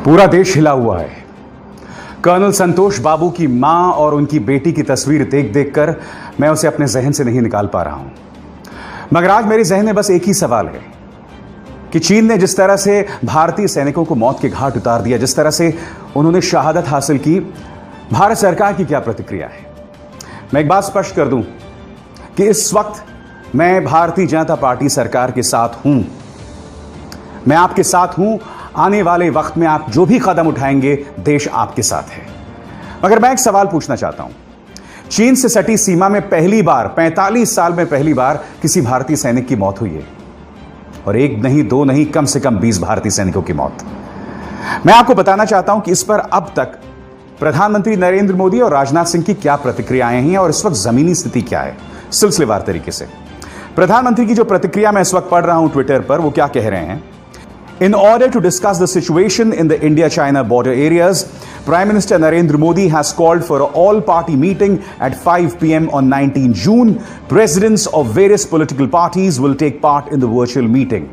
पूरा देश हिला हुआ है। कर्नल संतोष बाबू की मां और उनकी बेटी की तस्वीर देख देखकर मैं उसे अपने जहन से नहीं निकाल पा रहा हूं। मगर आज मेरे जहन में बस एक ही सवाल है कि चीन ने जिस तरह से भारतीय सैनिकों को मौत के घाट उतार दिया, जिस तरह से उन्होंने शहादत हासिल की, भारत सरकार की क्या प्रतिक्रिया है। मैं एक बात स्पष्ट कर दूं कि इस वक्त मैं भारतीय जनता पार्टी सरकार के साथ हूं। मैं आपके साथ हूं। आने वाले वक्त में आप जो भी कदम उठाएंगे, देश आपके साथ है। मगर मैं एक सवाल पूछना चाहता हूं। चीन से सटी सीमा में पहली बार 45 साल में पहली बार किसी भारतीय सैनिक की मौत हुई है, और एक नहीं, दो नहीं, कम से कम 20 भारतीय सैनिकों की मौत। मैं आपको बताना चाहता हूं कि इस पर अब तक प्रधानमंत्री नरेंद्र मोदी और राजनाथ सिंह की क्या प्रतिक्रियाएं हैं और इस वक्त जमीनी स्थिति क्या है, सिलसिलेवार तरीके से। प्रधानमंत्री की जो प्रतिक्रिया मैं इस वक्त पढ़ रहा हूं ट्विटर पर, वो क्या कह रहे हैं। In order to discuss the situation in the India-China border areas, Prime Minister Narendra Modi has called for an all-party meeting at 5 p.m. on 19 June. Presidents of various political parties will take part in the virtual meeting.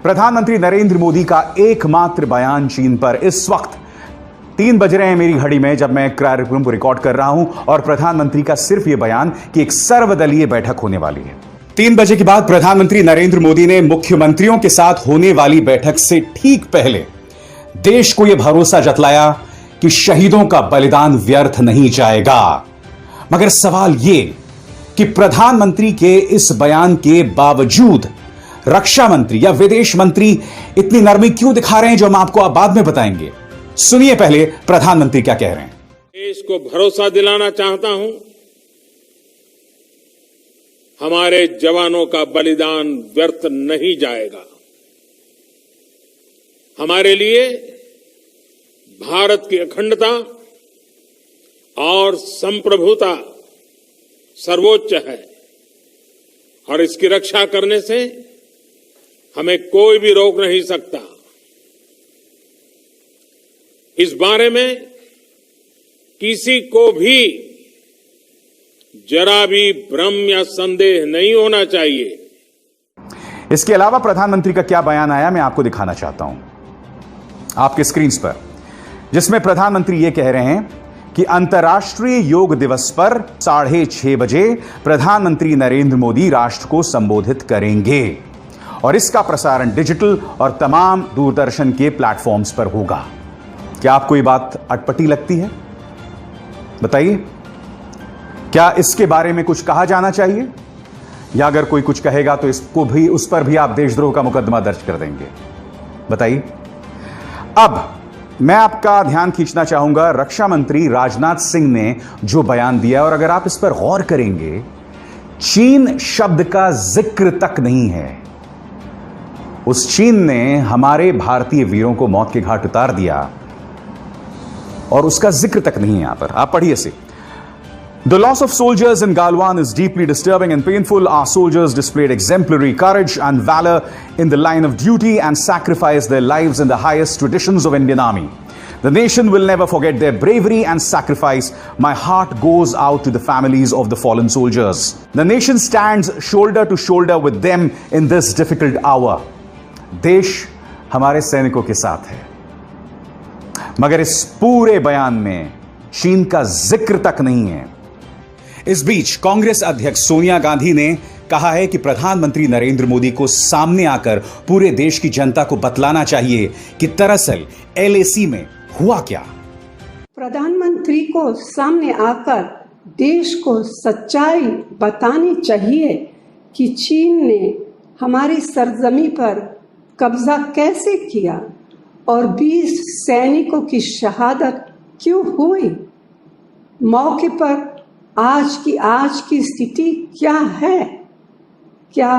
प्रधानमंत्री नरेंद्र मोदी का एकमात्र बयान चीन पर इस वक्त 3 बज रहे हैं मेरी घड़ी में जब मैं कार्यक्रम को रिकॉर्ड कर रहा हूं, और प्रधानमंत्री का सिर्फ यह बयान कि एक सर्वदलीय बैठक होने वाली है। 3 बजे के बाद प्रधानमंत्री नरेंद्र मोदी ने मुख्यमंत्रियों के साथ होने वाली बैठक से ठीक पहले देश को यह भरोसा जतलाया कि शहीदों का बलिदान व्यर्थ नहीं जाएगा। मगर सवाल यह कि प्रधानमंत्री के इस बयान के बावजूद रक्षा मंत्री या विदेश मंत्री इतनी नरमी क्यों दिखा रहे हैं, जो हम आपको बाद में बताएंगे। सुनिए पहले प्रधानमंत्री क्या कह रहे हैं। देश को भरोसा दिलाना चाहता हूं, हमारे जवानों का बलिदान व्यर्थ नहीं जाएगा। हमारे लिए भारत की अखंडता और संप्रभुता सर्वोच्च है, और इसकी रक्षा करने से हमें कोई भी रोक नहीं सकता। इस बारे में किसी को भी जरा भी भ्रम या संदेह नहीं होना चाहिए। इसके अलावा प्रधानमंत्री का क्या बयान आया, मैं आपको दिखाना चाहता हूं आपके स्क्रीन पर, जिसमें प्रधानमंत्री यह कह रहे हैं कि अंतर्राष्ट्रीय योग दिवस पर 6:30 बजे प्रधानमंत्री नरेंद्र मोदी राष्ट्र को संबोधित करेंगे, और इसका प्रसारण डिजिटल और तमाम दूरदर्शन के प्लेटफॉर्म्स पर होगा। क्या आपको यह बात अटपटी लगती है? बताइए, क्या इसके बारे में कुछ कहा जाना चाहिए, या अगर कोई कुछ कहेगा तो इसको भी, उस पर भी आप देशद्रोह का मुकदमा दर्ज कर देंगे? बताइए। अब मैं आपका ध्यान खींचना चाहूंगा रक्षा मंत्री राजनाथ सिंह ने जो बयान दिया, और अगर आप इस पर गौर करेंगे, चीन शब्द का जिक्र तक नहीं है। उस चीन ने हमारे भारतीय वीरों को मौत के घाट उतार दिया, और उसका जिक्र तक नहीं है यहां पर। आप पढ़िए इसे। The loss of soldiers in Galwan is deeply disturbing and painful. Our soldiers displayed exemplary courage and valor in the line of duty and sacrificed their lives in the highest traditions of Indian Army. The nation will never forget their bravery and sacrifice. My heart goes out to the families of the fallen soldiers. The nation stands shoulder to shoulder with them in this difficult hour. देश हमारे सैनिकों के साथ है। मगर इस पूरे बयान में चीन का जिक्र तक नहीं है। इस बीच कांग्रेस अध्यक्ष सोनिया गांधी ने कहा है कि प्रधानमंत्री नरेंद्र मोदी को सामने आकर पूरे देश की जनता को बतलाना चाहिए कि दरअसल एलएसी में हुआ क्या। प्रधानमंत्री को सामने आकर देश को सच्चाई बतानी चाहिए कि चीन ने हमारी सरजमी पर कब्जा कैसे किया और 20 सैनिकों की शहादत क्यों हुई। मौके पर आज की स्थिति क्या है? क्या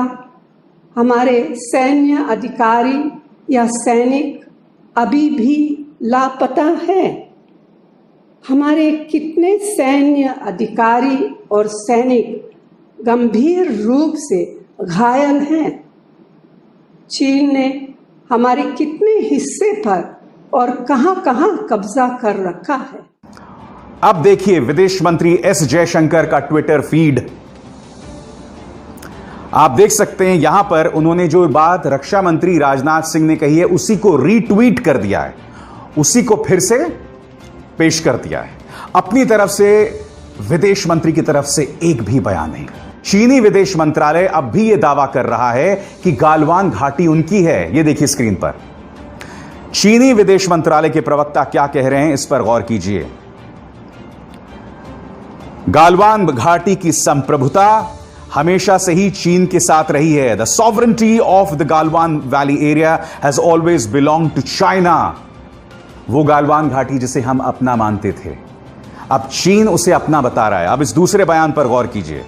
हमारे सैन्य अधिकारी या सैनिक अभी भी लापता है? हमारे कितने सैन्य अधिकारी और सैनिक गंभीर रूप से घायल हैं? चीन ने हमारे कितने हिस्से पर और कहां-कहां कब्जा कर रखा है? अब देखिए विदेश मंत्री एस जयशंकर का ट्विटर फीड। आप देख सकते हैं यहां पर उन्होंने जो बात रक्षा मंत्री राजनाथ सिंह ने कही है उसी को रीट्वीट कर दिया है, उसी को फिर से पेश कर दिया है। अपनी तरफ से विदेश मंत्री की तरफ से एक भी बयान नहीं। चीनी विदेश मंत्रालय अब भी यह दावा कर रहा है कि गालवान घाटी उनकी है। यह देखिए स्क्रीन पर चीनी विदेश मंत्रालय के प्रवक्ता क्या कह रहे हैं, इस पर गौर कीजिए। गालवान घाटी की संप्रभुता हमेशा से ही चीन के साथ रही है। The sovereignty of the Galwan valley area has always belong to China. वो गालवान घाटी जिसे हम अपना मानते थे, अब चीन उसे अपना बता रहा है। अब इस दूसरे बयान पर गौर कीजिए।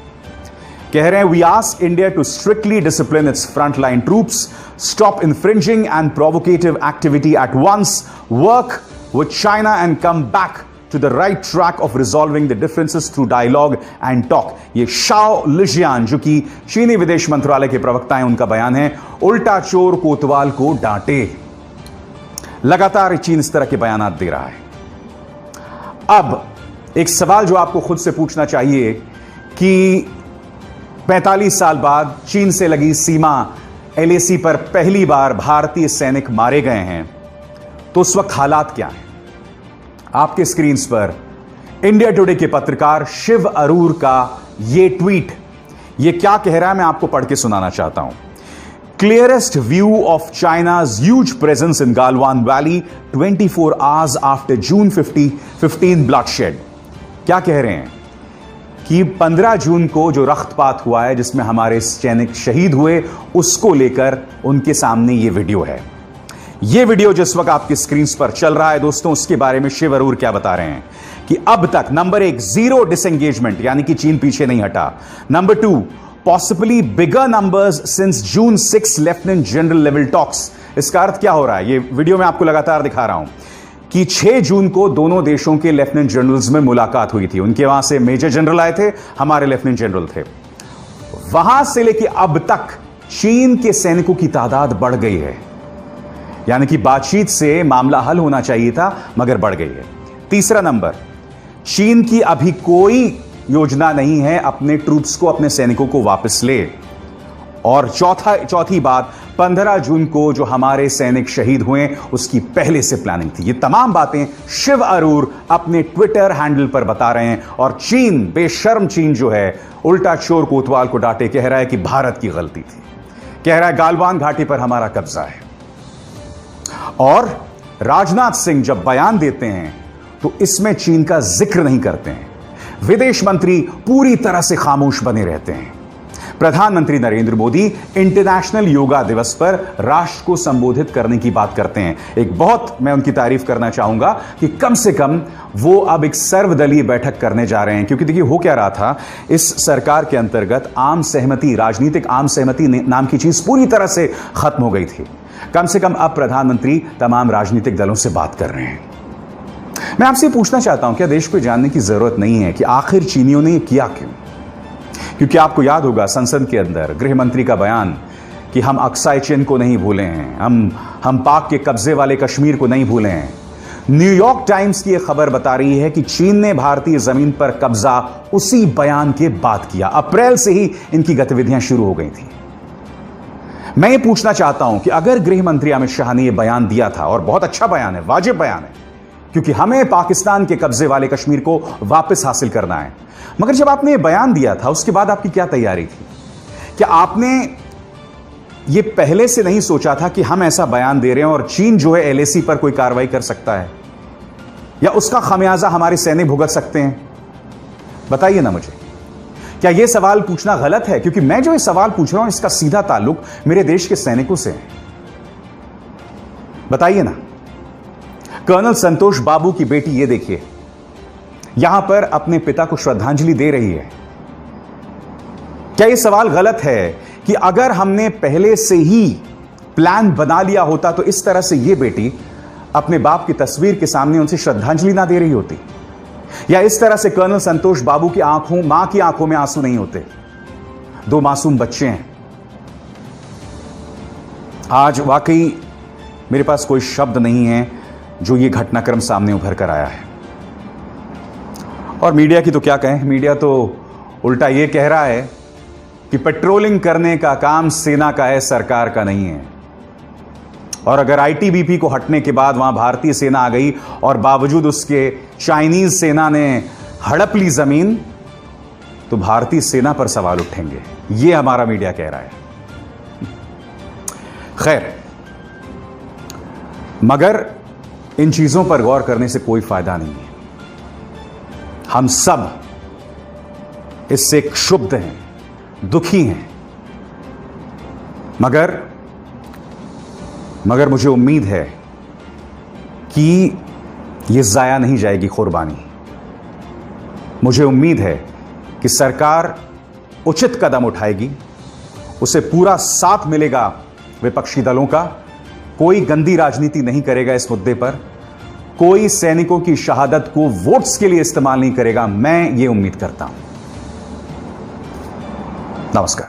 कह रहे हैं we ask India to strictly discipline its frontline troops, stop infringing and provocative activity at once, work with China and come back to the right track of resolving the differences through dialogue and talk। ये Shao Lijian जो कि चीनी विदेश मंत्रालय के प्रवक्ता हैं, उनका बयान है। उल्टा चोर कोतवाल को डांटे। लगातार चीन इस तरह के बयान दे रहा है। अब एक सवाल जो आपको खुद से पूछना चाहिए कि 45 साल बाद चीन से लगी सीमा एलएसी पर पहली बार भारतीय सैनिक मारे गए हैं, तो उस वक्त हालात क्या हैं? आपके स्क्रीन पर इंडिया टुडे के पत्रकार शिव अरूर का यह ट्वीट, यह क्या कह रहा है मैं आपको पढ़ के सुनाना चाहता हूं। Clearest view of China's huge presence in Galwan valley 24 hours after June 15 bloodshed. क्या कह रहे हैं कि 15 जून को जो रक्तपात हुआ है जिसमें हमारे सैनिक शहीद हुए, उसको लेकर उनके सामने यह वीडियो है। यह वीडियो जिस वक्त आपकी स्क्रीन पर चल रहा है दोस्तों, उसके बारे में शिव अरूर क्या बता रहे हैं कि अब तक नंबर 1 जीरो डिसएंगेजमेंट, यानी कि चीन पीछे नहीं हटा। Number 2 possibly bigger numbers since June 6 lieutenant general level talks. इसका अर्थ क्या हो रहा है, यह वीडियो में आपको लगातार दिखा रहा हूं कि 6 जून को दोनों देशों के लेफ्टिनेंट जनरल्स में मुलाकात हुई थी। उनके वहां से मेजर जनरल आए थे, हमारे लेफ्टिनेंट जनरल थे। वहां से लेकर अब तक चीन के सैनिकों की तादाद बढ़ गई है, यानी कि बातचीत से मामला हल होना चाहिए था मगर बढ़ गई है। तीसरा नंबर, चीन की अभी कोई योजना नहीं है अपने ट्रूप्स को, अपने सैनिकों को वापस ले। और चौथी बात, 15 जून को जो हमारे सैनिक शहीद हुए उसकी पहले से प्लानिंग थी। ये तमाम बातें शिव अरूर अपने ट्विटर हैंडल पर बता रहे हैं। और चीन, बेशर्म चीन जो है, उल्टा चोर कोतवाल को डांटे, कह रहा है कि भारत की गलती थी, कह रहा है गालवान घाटी पर हमारा कब्जा है। और राजनाथ सिंह जब बयान देते हैं तो इसमें चीन का जिक्र नहीं करते हैं। विदेश मंत्री पूरी तरह से खामोश बने रहते हैं। प्रधानमंत्री नरेंद्र मोदी इंटरनेशनल योगा दिवस पर राष्ट्र को संबोधित करने की बात करते हैं। एक बहुत मैं उनकी तारीफ करना चाहूंगा कि कम से कम वो अब एक सर्वदलीय बैठक करने जा रहे हैं, क्योंकि देखिए हो क्या रहा था, इस सरकार के अंतर्गत आम सहमति, राजनीतिक आम सहमति नाम की चीज पूरी तरह से खत्म हो गई थी। कम से कम अब प्रधानमंत्री तमाम राजनीतिक दलों से बात कर रहे हैं। मैं आपसे पूछना चाहता हूं, क्या देश को जानने की जरूरत नहीं है कि आखिर चीनियों ने किया क्यों? क्योंकि आपको याद होगा संसद के अंदर गृह मंत्री का बयान कि हम अक्साई चिन को नहीं भूले हैं, हम पाक के कब्जे वाले कश्मीर को नहीं भूले हैं। न्यूयॉर्क टाइम्स की यह खबर बता रही है कि चीन ने भारतीय जमीन पर कब्जा उसी बयान के बाद किया। अप्रैल से ही इनकी गतिविधियां शुरू हो गई थी। मैं ये पूछना चाहता हूं कि अगर गृह मंत्री अमित शाह ने यह बयान दिया था, और बहुत अच्छा बयान है, वाजिब बयान है, क्योंकि हमें पाकिस्तान के कब्जे वाले कश्मीर को वापस हासिल करना है, मगर जब आपने यह बयान दिया था उसके बाद आपकी क्या तैयारी थी? क्या आपने यह पहले से नहीं सोचा था कि हम ऐसा बयान दे रहे हैं और चीन जो है एलएसी पर कोई कार्रवाई कर सकता है, या उसका खमियाजा हमारे सैनिक भुगत सकते हैं? बताइए ना मुझे, क्या यह सवाल पूछना गलत है? क्योंकि मैं जो ये सवाल पूछ रहा हूं इसका सीधा ताल्लुक मेरे देश के सैनिकों से है। बताइए ना। कर्नल संतोष बाबू की बेटी, ये देखिए, यहां पर अपने पिता को श्रद्धांजलि दे रही है। क्या यह सवाल गलत है कि अगर हमने पहले से ही प्लान बना लिया होता तो इस तरह से यह बेटी अपने बाप की तस्वीर के सामने उनसे श्रद्धांजलि ना दे रही होती? या इस तरह से कर्नल संतोष बाबू की आंखों, मां की आंखों में आंसू नहीं होते? 2 मासूम बच्चे हैं। आज वाकई मेरे पास कोई शब्द नहीं है जो ये घटनाक्रम सामने उभर कर आया है। और मीडिया की तो क्या कहें, मीडिया तो उल्टा ये कह रहा है कि पेट्रोलिंग करने का काम सेना का है, सरकार का नहीं है। और अगर आईटीबीपी को हटने के बाद वहां भारतीय सेना आ गई और बावजूद उसके चाइनीज सेना ने हड़प ली जमीन, तो भारतीय सेना पर सवाल उठेंगे। यह हमारा मीडिया कह रहा है। खैर, मगर इन चीजों पर गौर करने से कोई फायदा नहीं है। हम सब इससे क्षुब्ध हैं, दुखी हैं, मगर मुझे उम्मीद है कि यह जाया नहीं जाएगी कुर्बानी। मुझे उम्मीद है कि सरकार उचित कदम उठाएगी, उसे पूरा साथ मिलेगा विपक्षी दलों का, कोई गंदी राजनीति नहीं करेगा इस मुद्दे पर, कोई सैनिकों की शहादत को वोट्स के लिए इस्तेमाल नहीं करेगा। मैं ये उम्मीद करता हूं। नमस्कार।